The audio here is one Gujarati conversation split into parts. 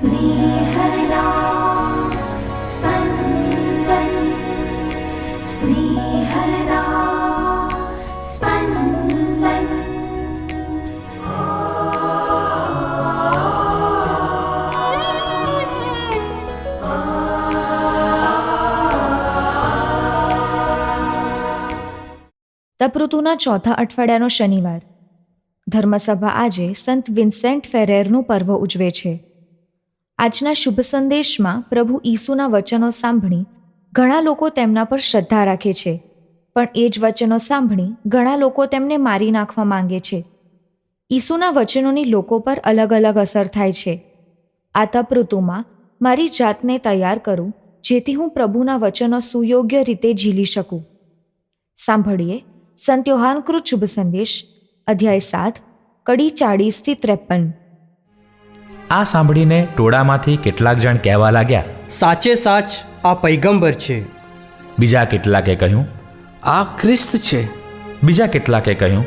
स्नेहदा स्पन्दन स्नेहदा स्पन्दन। તપઋતુના ચોથા અઠવાડિયાનો શનિવાર. ધર્મસભા આજે સંત વિન્સેન્ટ ફેરેરનું પર્વ ઉજવે છે. આજના શુભ સંદેશમાં પ્રભુ ઈસુના વચનો સાંભળી ઘણા લોકો તેમના પર શ્રદ્ધા રાખે છે, પણ એ જ વચનો સાંભળી ઘણા લોકો તેમને મારી નાખવા માંગે છે. ઈસુના વચનોની લોકો પર અલગ અલગ અસર થાય છે. આ તપઋતુમાં મારી જાતને તૈયાર કરું જેથી હું પ્રભુના વચનો સુયોગ્ય રીતે ઝીલી શકું. સાંભળીએ સંત યોહાનકૃત શુભ સંદેશ, અધ્યાય 7, કડી 40-53. આ સાંભળીને ટોળામાંથી કેટલાક જણ કહેવા લાગ્યા, સાચે સાચ આ પૈગંબર છે. બીજા કેટલાકે કહ્યું, આ ખ્રિસ્ત છે. બીજા કેટલાકે કહ્યું,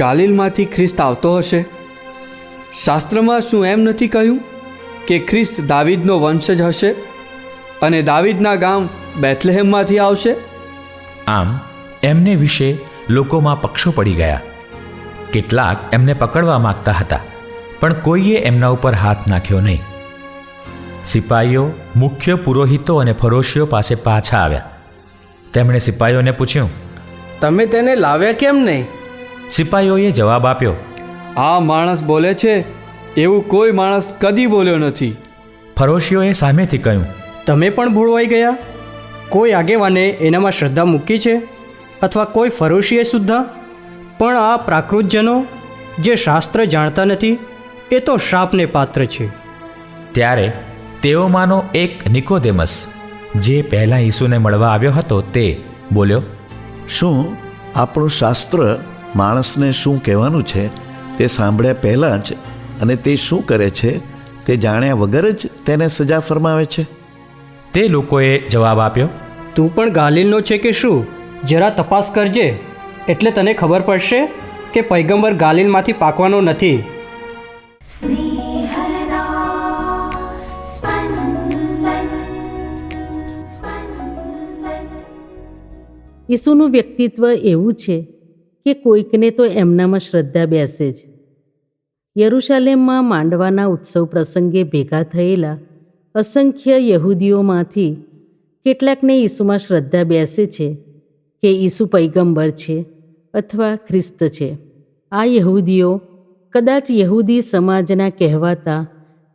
ગાલિલમાંથી ખ્રિસ્ત આવતો હશે. શાસ્ત્રમાં શું એમ નથી કહ્યું કે ખ્રિસ્ત દાવીદનો વંશજ હશે અને દાવીદના ગામ બેથલેહેમમાંથી આવશે? આમ એમને વિશે લોકોમાં પક્ષો પડી ગયા. કેટલાક એમને પકડવા માંગતા હતા, પણ કોઈએ એમના ઉપર હાથ નાખ્યો નહીં. સિપાહીઓ, મુખ્ય પુરોહિતો અને ફરોશીઓ પાસે પાછા આવ્યા. તેમણે સિપાહીઓને પૂછ્યું, તમે તેને લાવ્યા કેમ નહીં? સિપાહીઓએ જવાબ આપ્યો, આ માણસ બોલે છે એવું કોઈ માણસ કદી બોલ્યો નથી. ફરોશીઓએ સામેથી કહ્યું, તમે પણ ભોળવાઈ ગયા? કોઈ આગેવાને એનામાં શ્રદ્ધા મૂકી છે અથવા કોઈ ફરોશીએ સુદ્ધા? પણ આ પ્રાકૃતજનો જે શાસ્ત્ર જાણતા નથી એ તો શાપને પાત્ર છે. ત્યારે તેઓમાંનો એક નિકોદેમસ, જે પહેલાં ઈસુને મળવા આવ્યો હતો, તે બોલ્યો, શું આપણું શાસ્ત્ર માણસને શું કહેવાનું છે તે સાંભળ્યા પહેલાં જ અને તે શું કરે છે તે જાણ્યા વગર જ તેને સજા ફરમાવે છે? તે લોકોએ જવાબ આપ્યો, તું પણ ગાલિલનો છે કે શું? જરા તપાસ કરજે, એટલે તને ખબર પડશે કે પૈગંબર ગાલિલમાંથી પાકવાનો નથી. स्नेहदा स्पन्दन स्पन्दन। ઈસુનું વ્યક્તિત્વ એવું છે કે કોઈકને તો એમનામાં શ્રદ્ધા બેસે જ. યરૂશાલેમમાં માંડવાના ઉત્સવ પ્રસંગે ભેગા થયેલા અસંખ્ય યહૂદીઓમાંથી કેટલાકને ઈસુમાં શ્રદ્ધા બેસે છે કે ઈસુ પૈગંબર છે અથવા ખ્રિસ્ત છે. આ યહૂદીઓ કદાચ યહૂદી સમાજના કહેવાતા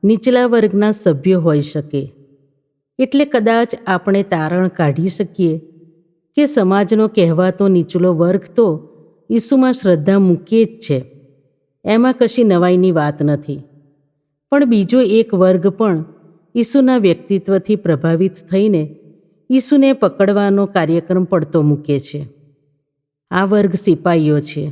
નીચલા વર્ગના સભ્યો હોઈ શકે. એટલે કદાચ આપણે તારણ કાઢી શકીએ કે સમાજનો કહેવાતો નીચલો વર્ગ તો ઈસુમાં શ્રદ્ધા મૂકે જ છે. એમાં કશી નવાઈની વાત નથી. પણ બીજો એક વર્ગ પણ ઈસુના વ્યક્તિત્વથી પ્રભાવિત થઈને ઈસુને પકડવાનો કાર્યક્રમ પડતો મૂકે છે. આ વર્ગ સિપાહીઓ છે.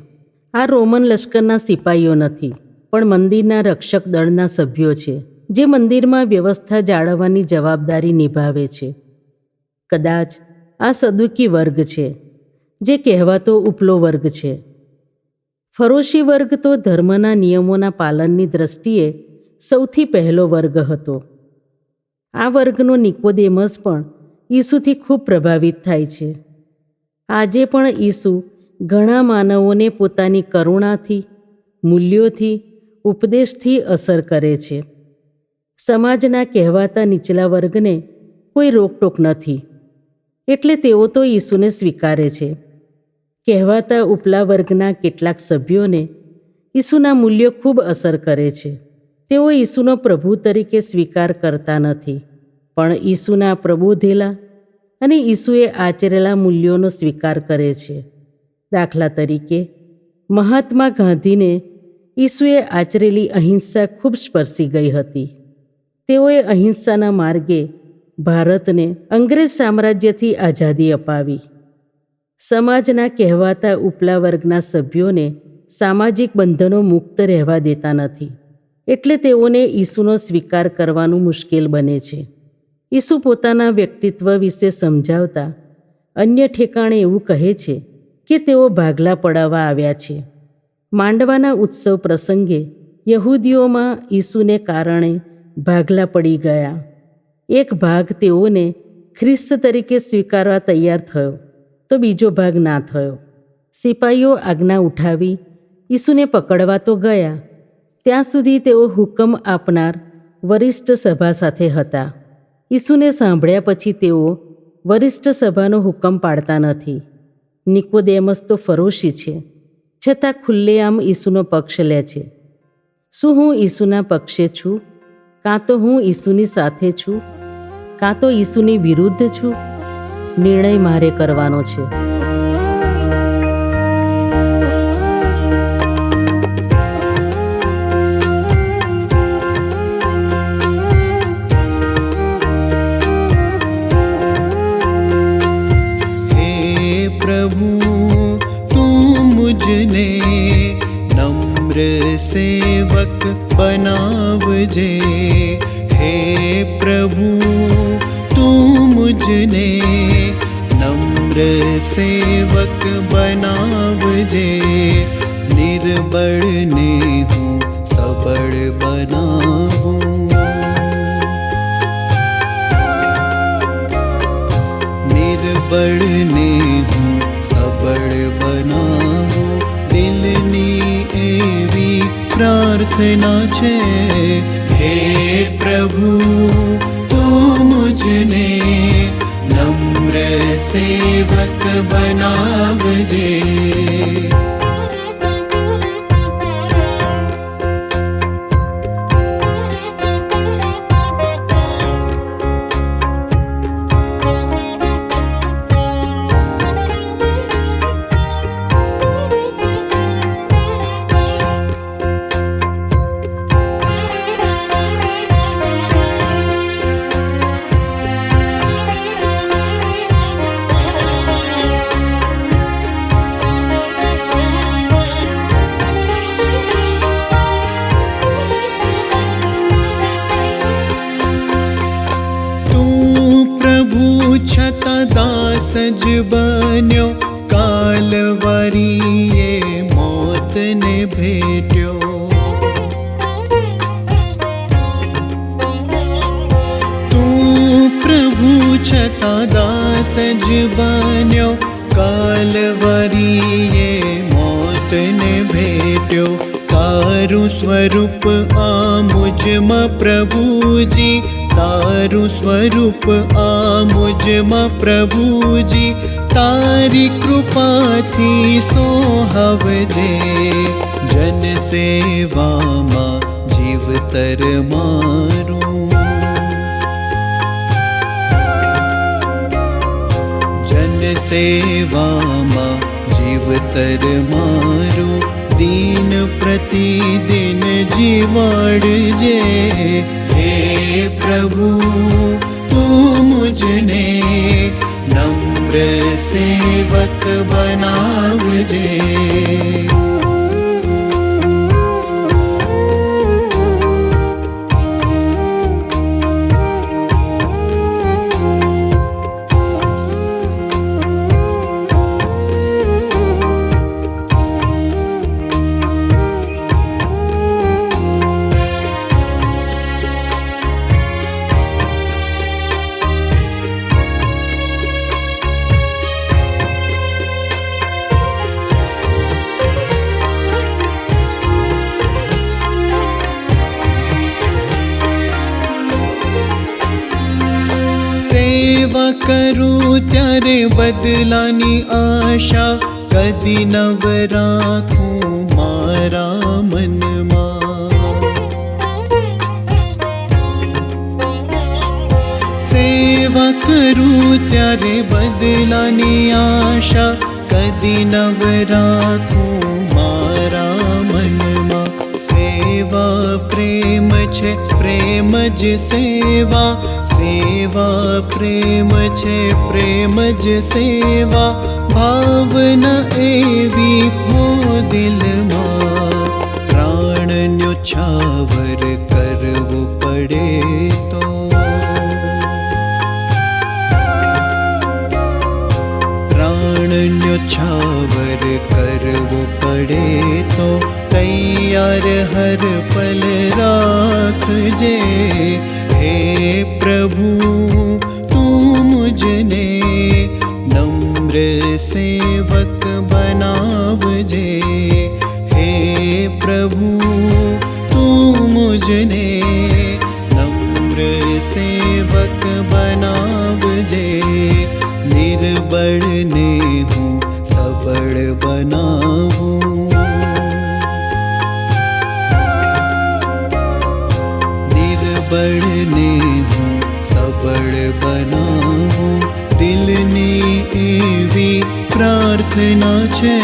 આ રોમન લશ્કરના સિપાહીઓ નથી, પણ મંદિરના રક્ષક દળના સભ્યો છે, જે મંદિરમાં વ્યવસ્થા જાળવવાની જવાબદારી નિભાવે છે. કદાચ આ સદુકી વર્ગ છે, જે કહેવાતો ઉપલો વર્ગ છે. ફરોશી વર્ગ તો ધર્મના નિયમોના પાલનની દ્રષ્ટિએ સૌથી પહેલો વર્ગ હતો. આ વર્ગનો નિકોદેમસ પણ ઈસુથી ખૂબ પ્રભાવિત થાય છે. આજે પણ ઈસુ ઘણા માનવોને પોતાની કરુણાથી, મૂલ્યોથી, ઉપદેશથી અસર કરે છે. સમાજના કહેવાતા નીચલા વર્ગને કોઈ રોકટોક નથી, એટલે તેઓ તો ઈસુને સ્વીકારે છે. કહેવાતા ઉપલા વર્ગના કેટલાક સભ્યોને ઈસુના મૂલ્યો ખૂબ અસર કરે છે. તેઓ ઈસુનો પ્રભુ તરીકે સ્વીકાર કરતા નથી, પણ ઈસુના પ્રબોધેલા અને ઈસુએ આચરેલા મૂલ્યોનો સ્વીકાર કરે છે. દાખલા તરીકે, મહાત્મા ગાંધીને ઈસુએ આચરેલી અહિંસા ખૂબ સ્પર્શી ગઈ હતી. તેઓએ અહિંસાના માર્ગે ભારતને અંગ્રેજ સામ્રાજ્યથી આઝાદી અપાવી. સમાજના કહેવાતા ઉપલા વર્ગના સભ્યોને સામાજિક બંધનો મુક્ત રહેવા દેતા નથી, એટલે તેઓને ઈસુનો સ્વીકાર કરવાનું મુશ્કેલ બને છે. ઈસુ પોતાના વ્યક્તિત્વ વિશે સમજાવતા અન્ય ઠેકાણે એવું કહે છે કે તેઓ ભાગલા પડાવવા આવ્યા છે. માંડવાના ઉત્સવ પ્રસંગે યહૂદીઓમાં ઈસુને કારણે ભાગલા પડી ગયા. એક ભાગ તેઓને ખ્રિસ્ત તરીકે સ્વીકારવા તૈયાર થયો તો બીજો ભાગ ના થયો. સિપાઈઓ આજ્ઞા ઉઠાવી ઈસુને પકડવા તો ગયા, ત્યાં સુધી તેઓ હુકમ આપનાર વરિષ્ઠ સભા સાથે હતા. ઈસુને સાંભળ્યા પછી તેઓ વરિષ્ઠ સભાનો હુકમ પાડતા નથી. નિકોદેમસ તો ફરોશી છે, છતાં ખુલ્લેઆમ ઈસુનો પક્ષ લે છે. શું હું ઈસુના પક્ષે છું? કાં તો હું ઈસુની સાથે છું, કાં તો ઈસુની વિરુદ્ધ છું? નિર્ણય મારે કરવાનો છે. मुझने नम्र सेवक बनावजे। हे प्रभु तू मुझने नम्र सेवक बनावजे। निर्बल ने हूँ सबल बनाऊं, निर्बल ने हूँ सबल बनाऊं। दिलनी एवी प्रार्थना छे, हे प्रभु तू मुझने नम्र सेवक बनावजे। छता दास ज बन्यो, कालवरीए मौत ने भेट्यो। तू प्रभु छता दास ज बन्यो, कालवरीए मौत ने भेट्यो। तारू स्वरूप आ मुझमा प्रभुजी, तारू स्वरूप आ मुझमा प्रभुजी। तारी कृपा थी सोहावजे, जन सेवा मा जीवतर मारू। जन सेवा मा जीवतर मारू। दीन प्रतिदिन जीवाड़जे, हे प्रभु तू मुझने नम्र सेवक बनावजे। सेवा करूं त्यारे बदलानी आशा, कदी नव राखूं मारा मनमा। सेवा करूं त्यारे बदलानी आशा, कदी नव राखूं मारा मनमा। सेवा प्रेम छे प्रेम ज सेवा, सेवा प्रेम छे प्रेम ज सेवा। भावना एवी हो दिलमा, प्राण न्योछावर करवू पड़े तो। प्राण न्योछावर करवू पड़े तो तैयार हर पल राखजे। हे प्रभु तू मुझने नम्र सेवक बनावजे। हे प्रभु तू मुझने नम्र सेवक बनावजे। निर्बल ने हूँ सबल बनाऊं। निर्बल ने हूँ सबल बनाऊं। दिलनी एवी प्रार्थना छे।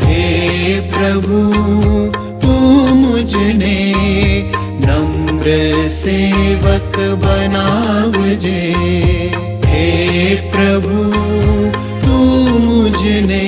हे प्रभु तू मुझने नम्र सेवक बनावजे। हे प्रभु तू मुझने